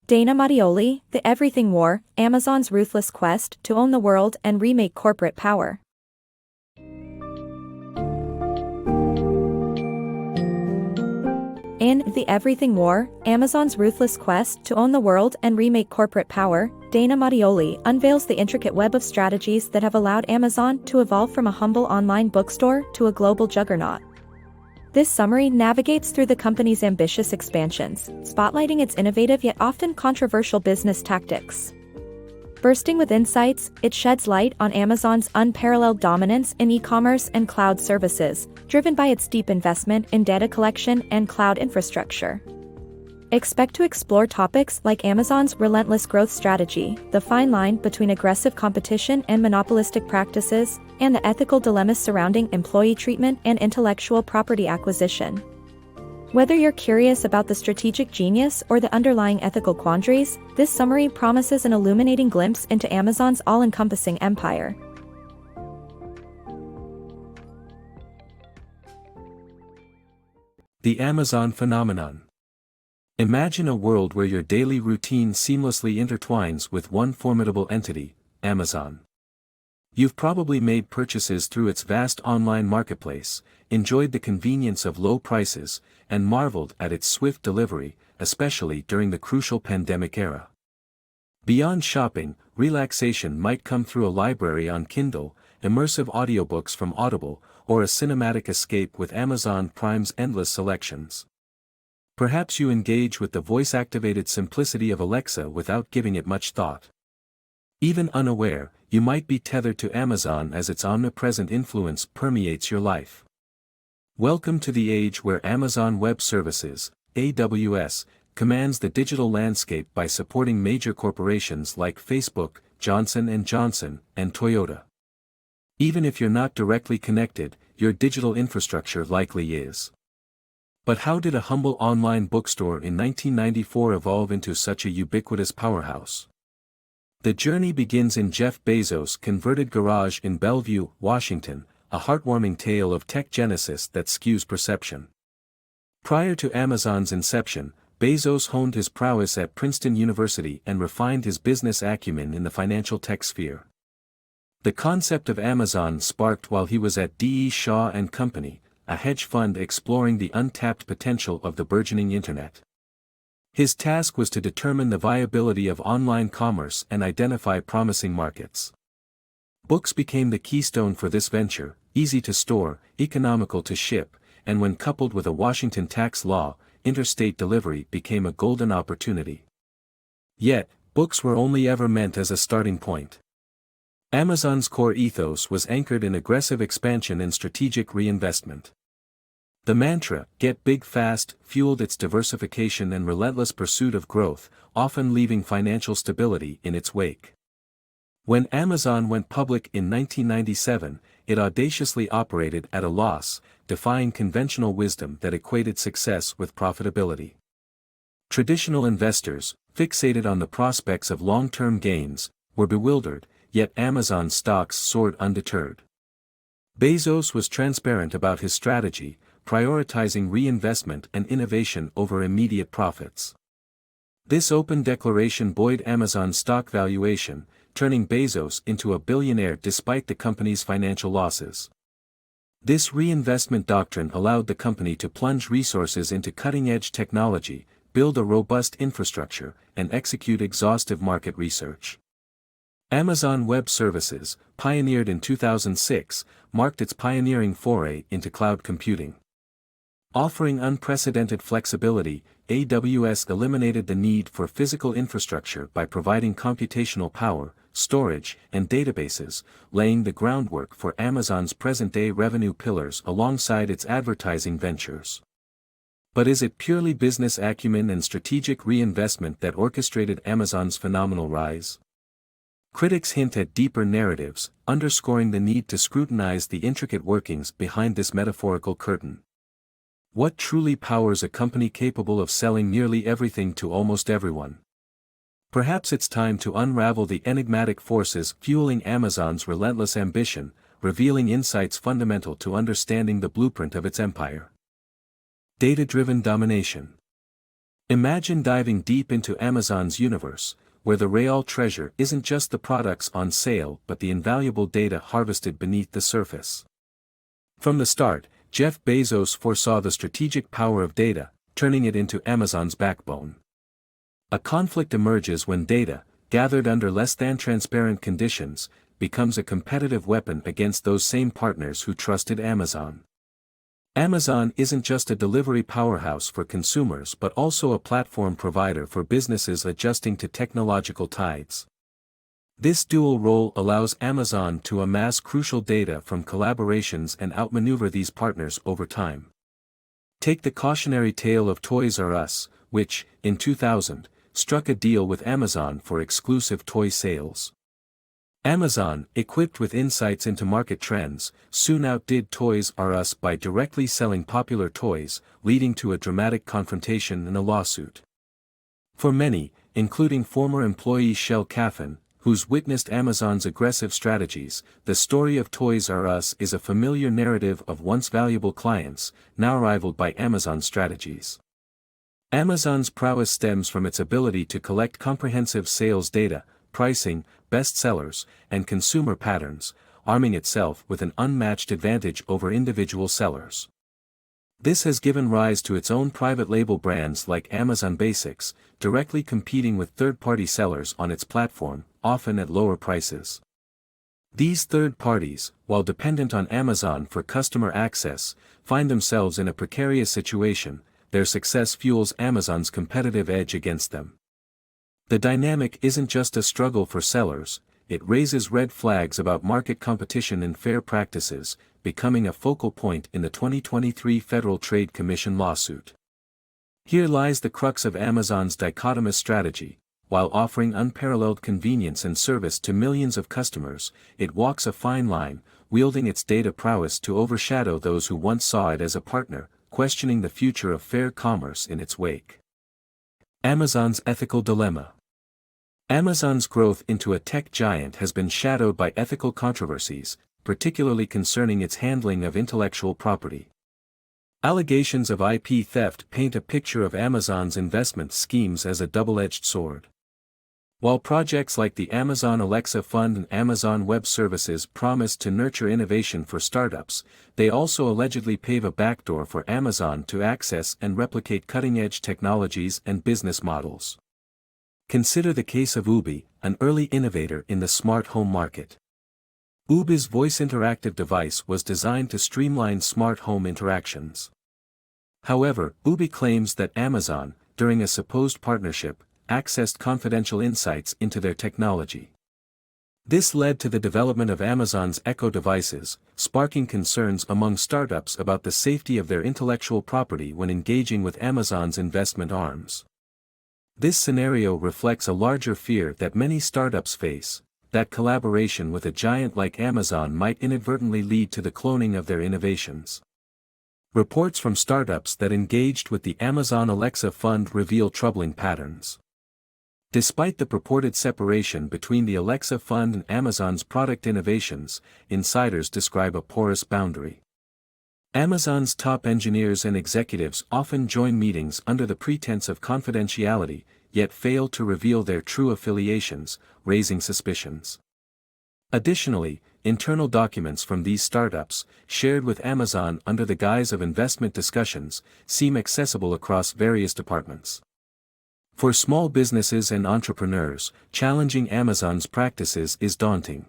Dana Mattioli, The Everything War, Amazon's Ruthless Quest to Own the World and Remake Corporate Power. In The Everything War, Amazon's Ruthless Quest to Own the World and Remake Corporate Power, Dana Mattioli unveils the intricate web of strategies that have allowed Amazon to evolve from a humble online bookstore to a global juggernaut. This summary navigates through the company's ambitious expansions, spotlighting its innovative yet often controversial business tactics. Bursting with insights, it sheds light on Amazon's unparalleled dominance in e-commerce and cloud services, driven by its deep investment in data collection and cloud infrastructure. Expect to explore topics like Amazon's relentless growth strategy, the fine line between aggressive competition and monopolistic practices, and the ethical dilemmas surrounding employee treatment and intellectual property acquisition. Whether you're curious about the strategic genius or the underlying ethical quandaries, this summary promises an illuminating glimpse into Amazon's all-encompassing empire. The Amazon phenomenon. Imagine a world where your daily routine seamlessly intertwines with one formidable entity, Amazon. You've probably made purchases through its vast online marketplace, enjoyed the convenience of low prices, and marveled at its swift delivery, especially during the crucial pandemic era. Beyond shopping, relaxation might come through a library on Kindle, immersive audiobooks from Audible, or a cinematic escape with Amazon Prime's endless selections. Perhaps you engage with the voice-activated simplicity of Alexa without giving it much thought. Even unaware, you might be tethered to Amazon as its omnipresent influence permeates your life. Welcome to the age where Amazon Web Services, AWS, commands the digital landscape by supporting major corporations like Facebook, Johnson & Johnson, and Toyota. Even if you're not directly connected, your digital infrastructure likely is. But how did a humble online bookstore in 1994 evolve into such a ubiquitous powerhouse? The journey begins in Jeff Bezos' converted garage in Bellevue, Washington, a heartwarming tale of tech genesis that skews perception. Prior to Amazon's inception, Bezos honed his prowess at Princeton University and refined his business acumen in the financial tech sphere. The concept of Amazon sparked while he was at D.E. Shaw & Company, a hedge fund exploring the untapped potential of the burgeoning internet. His task was to determine the viability of online commerce and identify promising markets. Books became the keystone for this venture, easy to store, economical to ship, and when coupled with a Washington tax law, interstate delivery became a golden opportunity. Yet, books were only ever meant as a starting point. Amazon's core ethos was anchored in aggressive expansion and strategic reinvestment. The mantra, "Get big fast," fueled its diversification and relentless pursuit of growth, often leaving financial stability in its wake. When Amazon went public in 1997, it audaciously operated at a loss, defying conventional wisdom that equated success with profitability. Traditional investors, fixated on the prospects of long-term gains, were bewildered, yet Amazon stocks soared undeterred. Bezos was transparent about his strategy, prioritizing reinvestment and innovation over immediate profits. This open declaration buoyed Amazon's stock valuation, turning Bezos into a billionaire despite the company's financial losses. This reinvestment doctrine allowed the company to plunge resources into cutting-edge technology, build a robust infrastructure, and execute exhaustive market research. Amazon Web Services, pioneered in 2006, marked its pioneering foray into cloud computing. Offering unprecedented flexibility, AWS eliminated the need for physical infrastructure by providing computational power, storage, and databases, laying the groundwork for Amazon's present-day revenue pillars alongside its advertising ventures. But is it purely business acumen and strategic reinvestment that orchestrated Amazon's phenomenal rise? Critics hint at deeper narratives, underscoring the need to scrutinize the intricate workings behind this metaphorical curtain. What truly powers a company capable of selling nearly everything to almost everyone? Perhaps it's time to unravel the enigmatic forces fueling Amazon's relentless ambition, revealing insights fundamental to understanding the blueprint of its empire. Data-driven domination. Imagine diving deep into Amazon's universe, where the real treasure isn't just the products on sale but the invaluable data harvested beneath the surface. From the start, Jeff Bezos foresaw the strategic power of data, turning it into Amazon's backbone. A conflict emerges when data, gathered under less than transparent conditions, becomes a competitive weapon against those same partners who trusted Amazon. Amazon isn't just a delivery powerhouse for consumers but also a platform provider for businesses adjusting to technological tides. This dual role allows Amazon to amass crucial data from collaborations and outmaneuver these partners over time. Take the cautionary tale of Toys R Us, which, in 2000, struck a deal with Amazon for exclusive toy sales. Amazon, equipped with insights into market trends, soon outdid Toys R Us by directly selling popular toys, leading to a dramatic confrontation and a lawsuit. For many, including former employee Shel Caffin, who's witnessed Amazon's aggressive strategies, the story of Toys R Us is a familiar narrative of once valuable clients, now rivaled by Amazon's strategies. Amazon's prowess stems from its ability to collect comprehensive sales data, pricing, bestsellers, and consumer patterns, arming itself with an unmatched advantage over individual sellers. This has given rise to its own private label brands like Amazon Basics, directly competing with third-party sellers on its platform, often at lower prices. These third parties, while dependent on Amazon for customer access, find themselves in a precarious situation. Their success fuels Amazon's competitive edge against them. The dynamic isn't just a struggle for sellers, it raises red flags about market competition and fair practices, becoming a focal point in the 2023 Federal Trade Commission lawsuit. Here lies the crux of Amazon's dichotomous strategy. While offering unparalleled convenience and service to millions of customers, it walks a fine line, wielding its data prowess to overshadow those who once saw it as a partner, questioning the future of fair commerce in its wake. Amazon's ethical dilemma. Amazon's growth into a tech giant has been shadowed by ethical controversies, particularly concerning its handling of intellectual property. Allegations of IP theft paint a picture of Amazon's investment schemes as a double-edged sword. While projects like the Amazon Alexa Fund and Amazon Web Services promise to nurture innovation for startups, they also allegedly pave a backdoor for Amazon to access and replicate cutting-edge technologies and business models. Consider the case of Ubi, an early innovator in the smart home market. Ubi's voice interactive device was designed to streamline smart home interactions. However, Ubi claims that Amazon, during a supposed partnership, accessed confidential insights into their technology. This led to the development of Amazon's Echo devices, sparking concerns among startups about the safety of their intellectual property when engaging with Amazon's investment arms. This scenario reflects a larger fear that many startups face, that collaboration with a giant like Amazon might inadvertently lead to the cloning of their innovations. Reports from startups that engaged with the Amazon Alexa Fund reveal troubling patterns. Despite the purported separation between the Alexa Fund and Amazon's product innovations, insiders describe a porous boundary. Amazon's top engineers and executives often join meetings under the pretense of confidentiality, yet fail to reveal their true affiliations, raising suspicions. Additionally, internal documents from these startups, shared with Amazon under the guise of investment discussions, seem accessible across various departments. For small businesses and entrepreneurs, challenging Amazon's practices is daunting.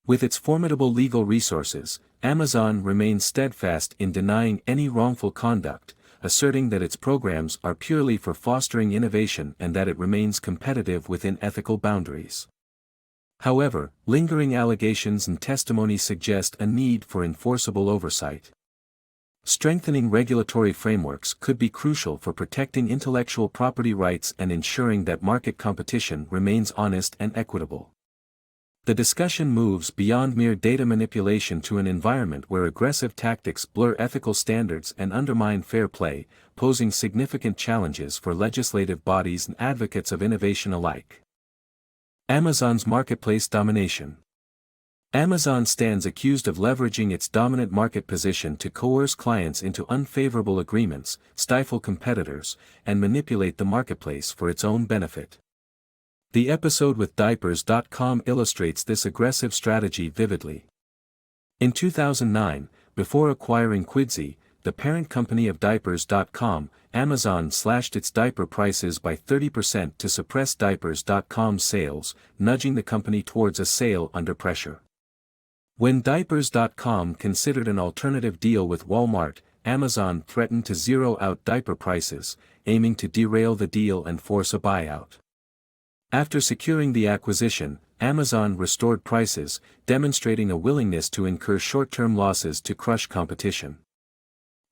With its formidable legal resources, Amazon remains steadfast in denying any wrongful conduct, asserting that its programs are purely for fostering innovation and that it remains competitive within ethical boundaries. However, lingering allegations and testimony suggest a need for enforceable oversight. Strengthening regulatory frameworks could be crucial for protecting intellectual property rights and ensuring that market competition remains honest and equitable. The discussion moves beyond mere data manipulation to an environment where aggressive tactics blur ethical standards and undermine fair play, posing significant challenges for legislative bodies and advocates of innovation alike. Amazon's marketplace domination. Amazon stands accused of leveraging its dominant market position to coerce clients into unfavorable agreements, stifle competitors, and manipulate the marketplace for its own benefit. The episode with Diapers.com illustrates this aggressive strategy vividly. In 2009, before acquiring Quidsy, the parent company of Diapers.com, Amazon slashed its diaper prices by 30% to suppress Diapers.com's sales, nudging the company towards a sale under pressure. When Diapers.com considered an alternative deal with Walmart, Amazon threatened to zero out diaper prices, aiming to derail the deal and force a buyout. After securing the acquisition, Amazon restored prices, demonstrating a willingness to incur short-term losses to crush competition.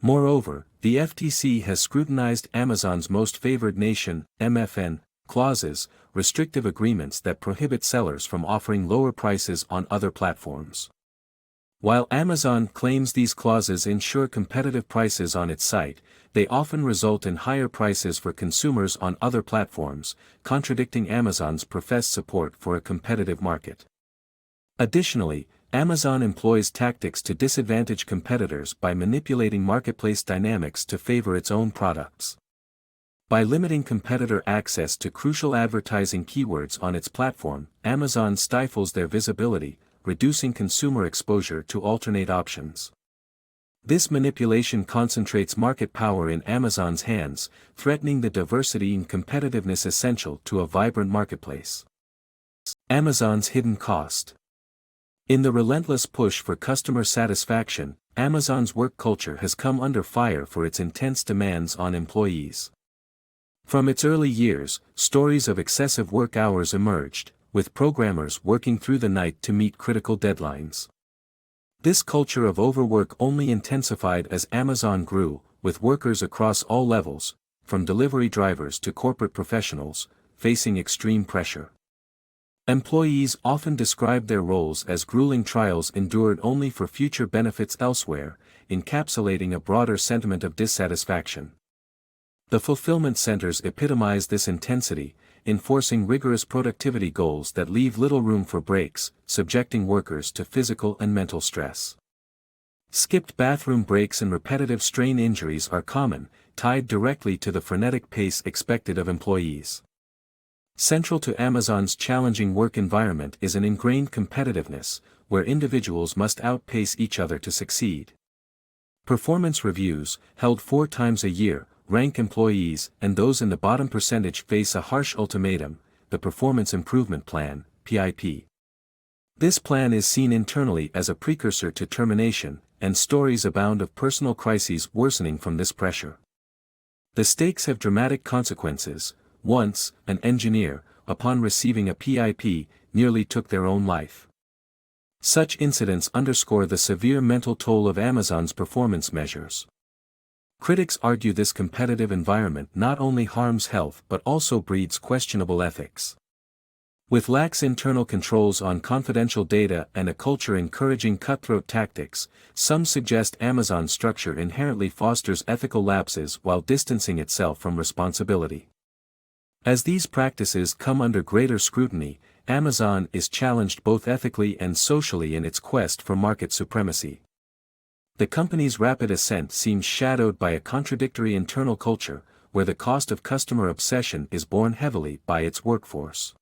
Moreover, the FTC has scrutinized Amazon's most favored nation, MFN, clauses, restrictive agreements that prohibit sellers from offering lower prices on other platforms. While Amazon claims these clauses ensure competitive prices on its site, they often result in higher prices for consumers on other platforms, contradicting Amazon's professed support for a competitive market. Additionally, Amazon employs tactics to disadvantage competitors by manipulating marketplace dynamics to favor its own products. By limiting competitor access to crucial advertising keywords on its platform, Amazon stifles their visibility, reducing consumer exposure to alternate options. This manipulation concentrates market power in Amazon's hands, threatening the diversity and competitiveness essential to a vibrant marketplace. Amazon's hidden cost. In the relentless push for customer satisfaction, Amazon's work culture has come under fire for its intense demands on employees. From its early years, stories of excessive work hours emerged, with programmers working through the night to meet critical deadlines. This culture of overwork only intensified as Amazon grew, with workers across all levels, from delivery drivers to corporate professionals, facing extreme pressure. Employees often described their roles as grueling trials endured only for future benefits elsewhere, encapsulating a broader sentiment of dissatisfaction. The fulfillment centers epitomize this intensity, enforcing rigorous productivity goals that leave little room for breaks, subjecting workers to physical and mental stress. Skipped bathroom breaks and repetitive strain injuries are common, tied directly to the frenetic pace expected of employees. Central to Amazon's challenging work environment is an ingrained competitiveness, where individuals must outpace each other to succeed. Performance reviews, held 4 times a year, rank employees and those in the bottom percentage face a harsh ultimatum, the Performance Improvement Plan, PIP. This plan is seen internally as a precursor to termination, and stories abound of personal crises worsening from this pressure. The stakes have dramatic consequences. Once, an engineer, upon receiving a PIP, nearly took their own life. Such incidents underscore the severe mental toll of Amazon's performance measures. Critics argue this competitive environment not only harms health but also breeds questionable ethics. With lax internal controls on confidential data and a culture encouraging cutthroat tactics, some suggest Amazon's structure inherently fosters ethical lapses while distancing itself from responsibility. As these practices come under greater scrutiny, Amazon is challenged both ethically and socially in its quest for market supremacy. The company's rapid ascent seems shadowed by a contradictory internal culture, where the cost of customer obsession is borne heavily by its workforce.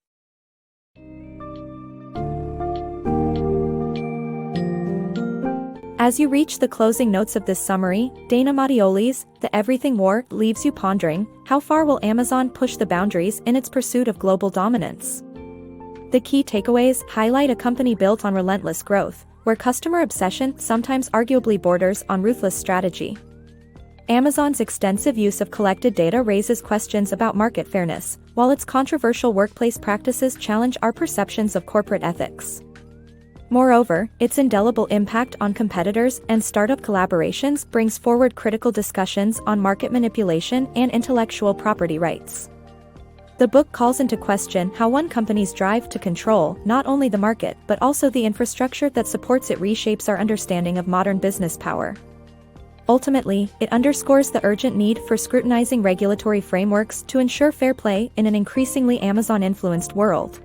As you reach the closing notes of this summary, Dana Mattioli's The Everything War leaves you pondering, how far will Amazon push the boundaries in its pursuit of global dominance? The key takeaways highlight a company built on relentless growth, where customer obsession sometimes arguably borders on ruthless strategy. Amazon's extensive use of collected data raises questions about market fairness, while its controversial workplace practices challenge our perceptions of corporate ethics. Moreover, its indelible impact on competitors and startup collaborations brings forward critical discussions on market manipulation and intellectual property rights. The book calls into question how one company's drive to control not only the market but also the infrastructure that supports it reshapes our understanding of modern business power. Ultimately, it underscores the urgent need for scrutinizing regulatory frameworks to ensure fair play in an increasingly Amazon-influenced world.